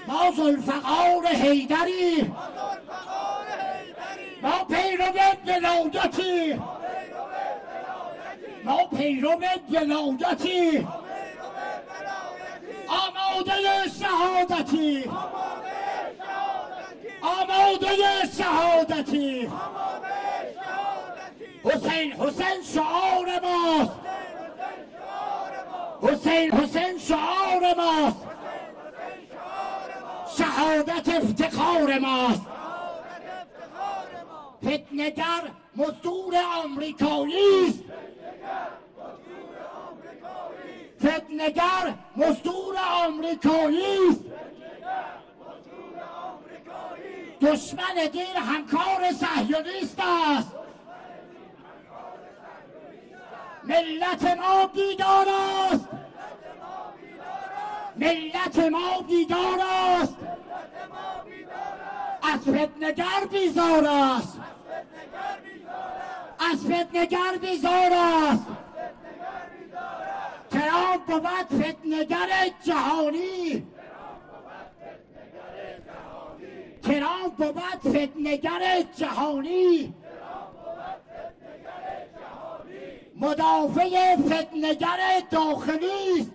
ما ذوالفقار حیدری، ما پیرو ولایتی، ما پیرو ولایتی، آماده شهادتی، آماده شهادتی. حسین حسین شعار ماست، حسین حسین شعار ماست، شهادت افتخار ماست. فتنه‌گر مزدور آمریکایی است، فتنه‌گر مزدور آمریکایی است، دشمن دین همکار صهیونیست است. ملت ما بیدار است، ملت ما بیدار است، از فتنه‌گر بیزار است، از فتنه‌گر بیزار است. ترامپ بود فتنه‌گر جهانی، ترامپ بود فتنه‌گر جهانی، مدافع فتنه‌گر داخلی است،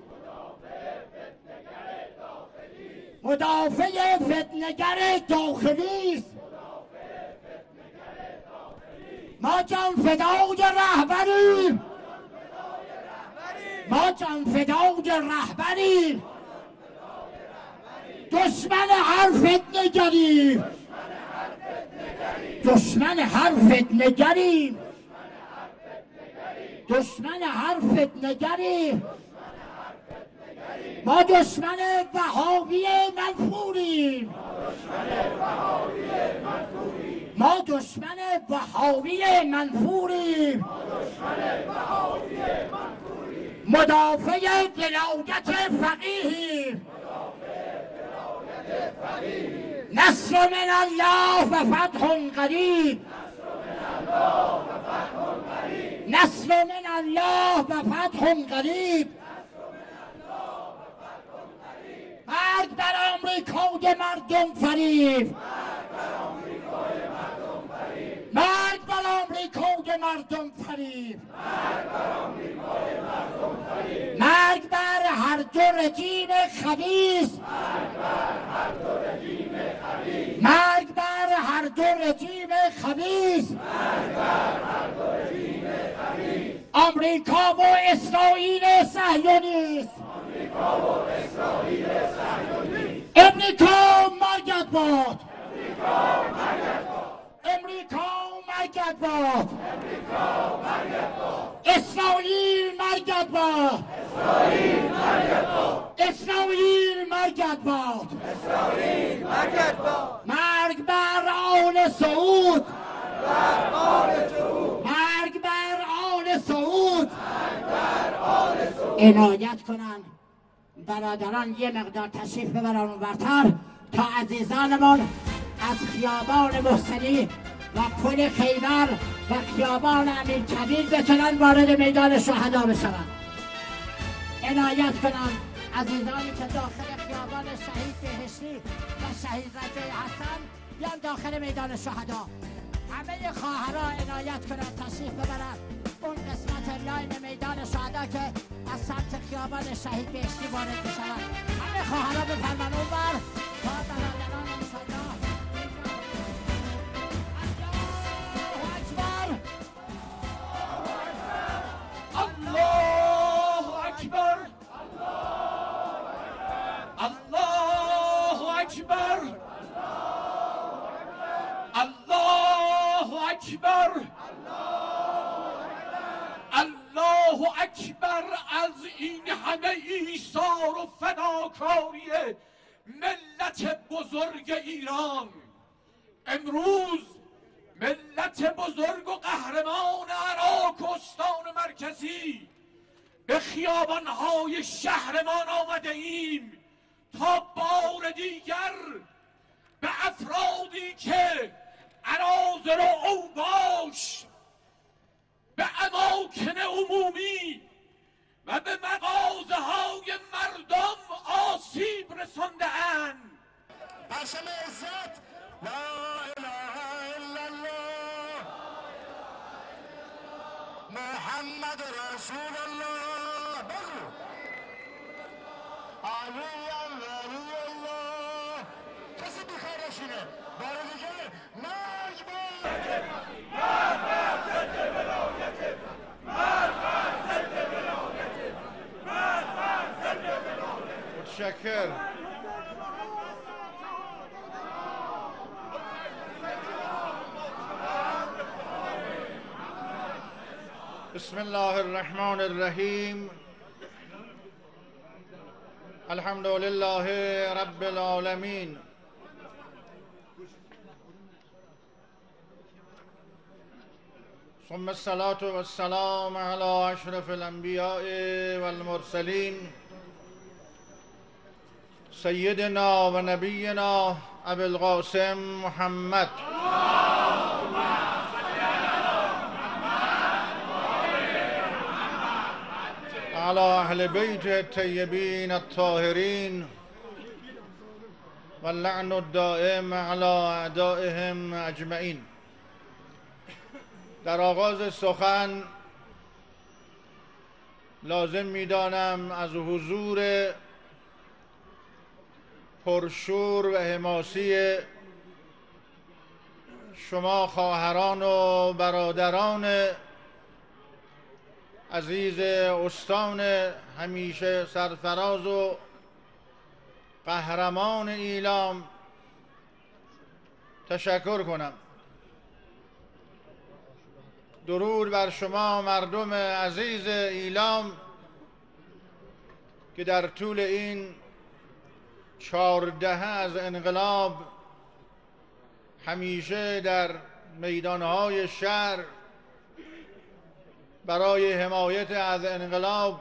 مدافع فتنه‌گر داخلی است. ما جان فدای رهبریم، ما جان فدای رهبریم، دشمن هر فتنه‌گریم، دشمن هر فتنه‌گریم، دشمن هر فتنه‌گریم. ما دشمن وهابی منفوریم، ما دشمن وهابی منفوریم، مدافع ولایت فقیهیم. نصر من الله و فتح قریب، نصر من الله و فتح قریب. مرگ بر آمریکای مردم فریب، مرگ بر آمریکای مردم فریب، مرگ بر هر دو رژیم خبیث، مرگ بر هر دو رژیم خبیث. آمریکا و اسرائیل صهیونیست، امریکا مرگت باد، امریکا مرگت باد، اسرائیل مرگت باد، اسرائیل مرگت باد، مرگ بر آل سعود، مرگ بر آل سعود. عنایت کنن برادران یه مقدار تشریف ببرن اونورتر تا عزیزانمون از خیابان محسنی و پل خیبر و خیابان امیرکبیر بتونن وارد میدان شهدا بشوند. عنایت کنن عزیزانی که داخل خیابان شهید بهشتی و شهید رجایی هستن بیان داخل میدان شهدا. همه خواهرها عنایت کنن تشریف ببرن اون قسمت لاین میدان شهدا که از سمت خیابان شهید بهشتی وارد بشوند. همه خواهرها بفرمن اونور تا برادران انشالله. الله اکبر، الله اکبر، الله اکبر، الله اکبر. از این همه ایثار و فداکاری ملت بزرگ ایران امروز ملت بزرگ و قهرمان عراق و استان مرکزی به خیابانهای شهرمان آمده ایم تا بار دیگر به افرادی که عناصر و اوباش به اماکن عمومی و به مغازه های مردم آسیب رسانده اند پرچم عزت لا اله الا الله محمد رسول الله بگو علی ولی الله کسی بیخارشونه بار دیگه مرگ متشکر. بسم الله الرحمن الرحیم. الحمد لله رب العالمین. ثم الصلاة والسلام على اشرف الانبیاء والمرسلین سیدنا و نبینا ابی القاسم محمد على اهل بیت الطیبین الطاهرین واللعن الدائم على اعدائهم اجمعین. در آغاز سخن لازم می‌دانم از حضور پرشور و حماسی شما خواهران و برادران عزیز استان همیشه سرفراز و قهرمان ایلام تشکر کنم. درود بر شما مردم عزیز ایلام که در طول این 14 از انقلاب همیشه در میدانهای شهر برای حمایت از انقلاب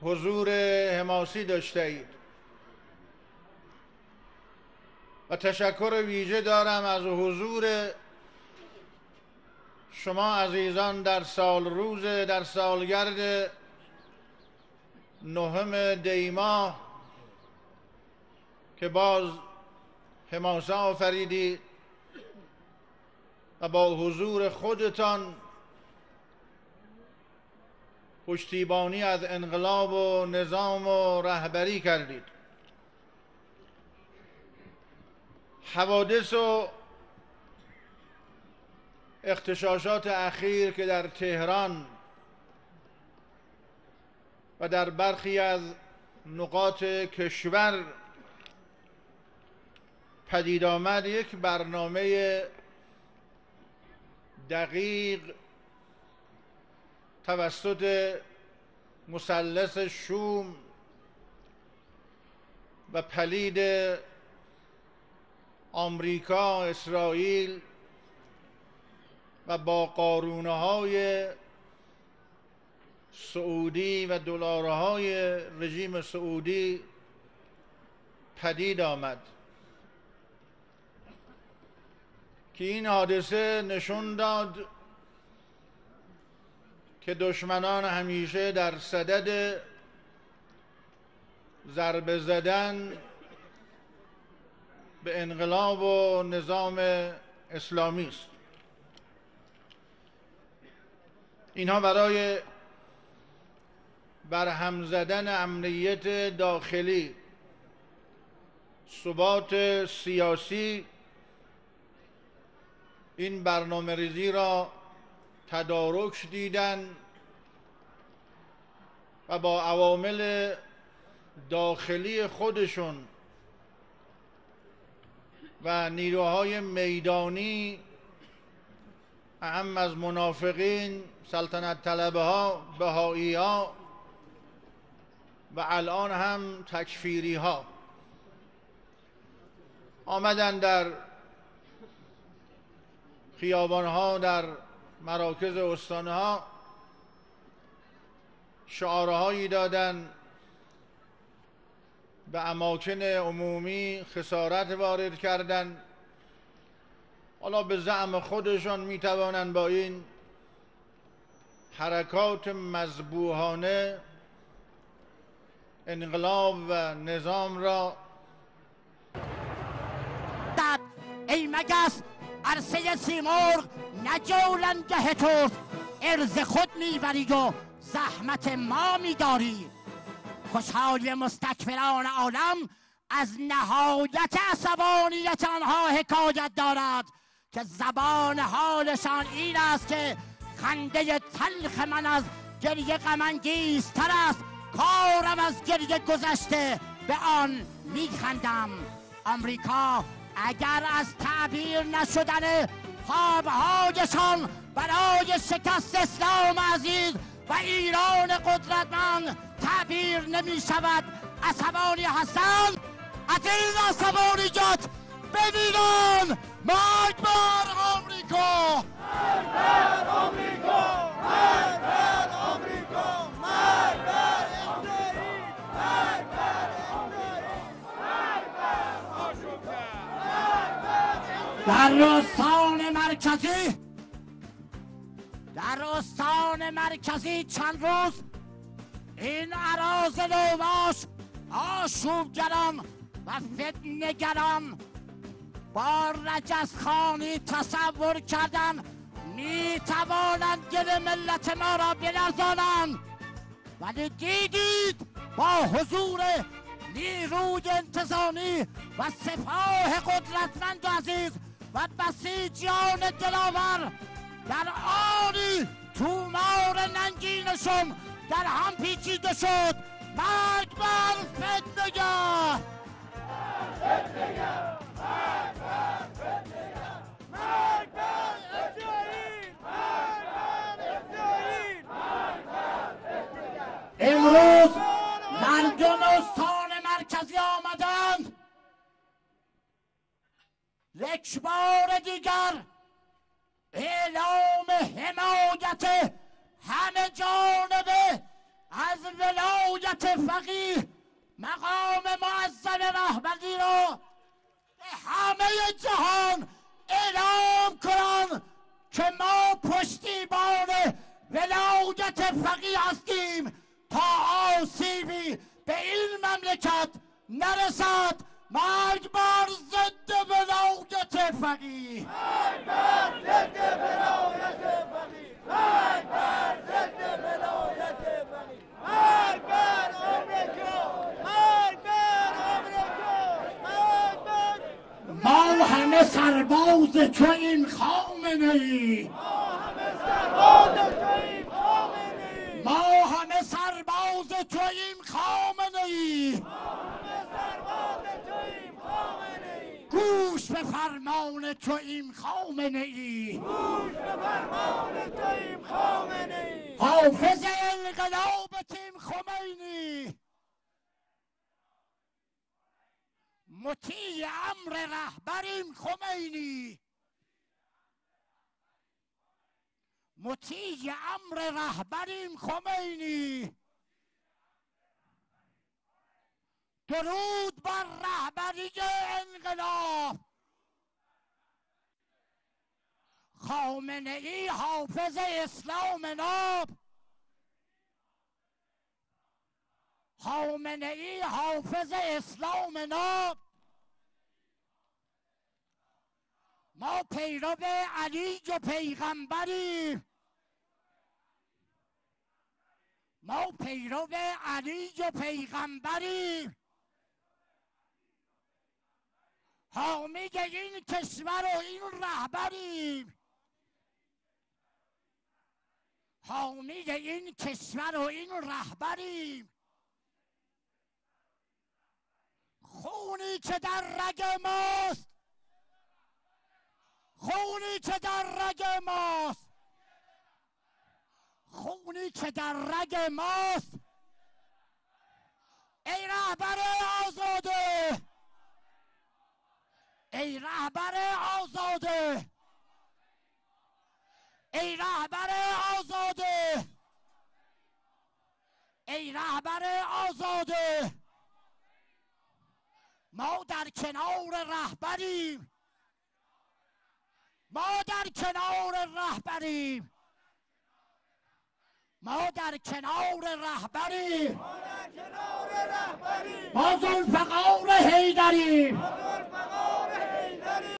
حضور حماسی داشته اید و تشکر ویژه دارم از حضور شما عزیزان در در سالگرد 9 دی ماه که باز حماسه آفریدید و با حضور خودتان پشتیبانی از انقلاب و نظام و رهبری کردید. حوادث و اغتشاشات اخیر که در تهران و در برخی از نقاط کشور پدید آمد یک برنامه دقیق توسط مثلث شوم و پلید آمریکا، اسرائیل و با قارونه‌های سعودی و دلارهای رژیم سعودی پدید آمد که این حادثه نشون داد که دشمنان همیشه در صدد ضربه زدن به انقلاب و نظام اسلامی است. اینها برای برهم زدن امنیت داخلی، ثبات سیاسی، این برنامه ریزی را تدارک دیدن و با عوامل داخلی خودشون و نیروهای میدانی اهم از منافقین، سلطنت طلبه ها، بهایی ها و الان هم تکفیری ها آمدن در خیابان ها، در مراکز استانه ها شعارهایی دادن، به اماکن عمومی خسارت وارد کردن. حالا به زعم خودشان میتوانند با این حرکات مذبوحانه انقلاب و نظام را ای مگس عرصه سیمرغ نه جولانگه توست، عرض خود میبری و زحمت ما میداری. خوشحالی مستکبران عالم از نهایت عصبانیت آنها حکایت دارد که زبان حالشان این است که خنده تلخ من از گریه غم انگیزتر است، کارم از گریه گذشته به آن میخندم. آمریکا اگر از تعبیر نشدن خوابهایشان برای شکست اسلام عزیز و ایران قدرتمند تعبیر نمی شود عصبانی هستند، از این عصبانیت ببینن. مرگ بر آمریکا، مرگ بر آمریکا، مرگ بر آمریکا، مرگ بر اسرائیل، مرگ بر اسرائیل، مرگ بر آشوکا، در استان مرکزی چند روز این اراذل اوباش آشوبگران و فتنه‌گران با رجزخوانی تصور کردن می توانند دل ملت ما را بلرزانند، ولی دیدید با حضور نیروی انتظامی و سپاه قدرتمند و عزیز و بسیجیان دلاور در آنی تومار ننگینشون در هم پیچیده شد. مرگ بر فتنه‌گر، مرگ بر فتنه‌گر، مرگ بر اسرائیل، مرگ بر اسرائیل، مرگ بر فتنه‌گر. امروز مردم استان مرکزی آمدند یک بار دیگر اعلام حمایت همه جانبه از ولایت فقیه مقام معظم رهبری را به همه جهان اعلام کنم که ما پشتیبان ولایت فقیه هستیم تا آسیبی به این مملکت نرسد. مرگ بر ضد ولایت فقیه، مرگ بر ضد ولایت فقیه، مرگ بر ضد ولایت فقیه، مرگ بر آمریکا، مرگ بر آمریکا، مرگ بر. ما همه سرباز توییم خامنه‌ای، ما همه سرباز توییم خامنه‌ای، ما همه سرباز توییم خامنه‌ای، گوش به فرمان توییم خامنه‌ای، گوش به فرمان توییم خامنه‌ای، حافظ انقلاب تیم خمینی، مطیع امر رهبریم خمینی، مطیع امر رهبریم خمینی. درود بر رهبری انقلاب، خامنه‌ای حافظ اسلام ناب، خامنه‌ای حافظ اسلام ناب. ما پیرو علی و پیغمبریم، ما پیرو علی و پیغمبریم، حامی این کشور و این رهبریم، حامی این کشور و این رهبریم. خونی که در رگ ماست، خونی که در رگ ماست، خونی که در رگ ماست. ای رهبر آزاده، ای رهبر آزاده، ای رهبر آزاده، ای رهبر آزاده. ما در کنار رهبریم، ما در کنار رهبریم، ما در کنار رهبریم، ما ذوالفقار حیدریم.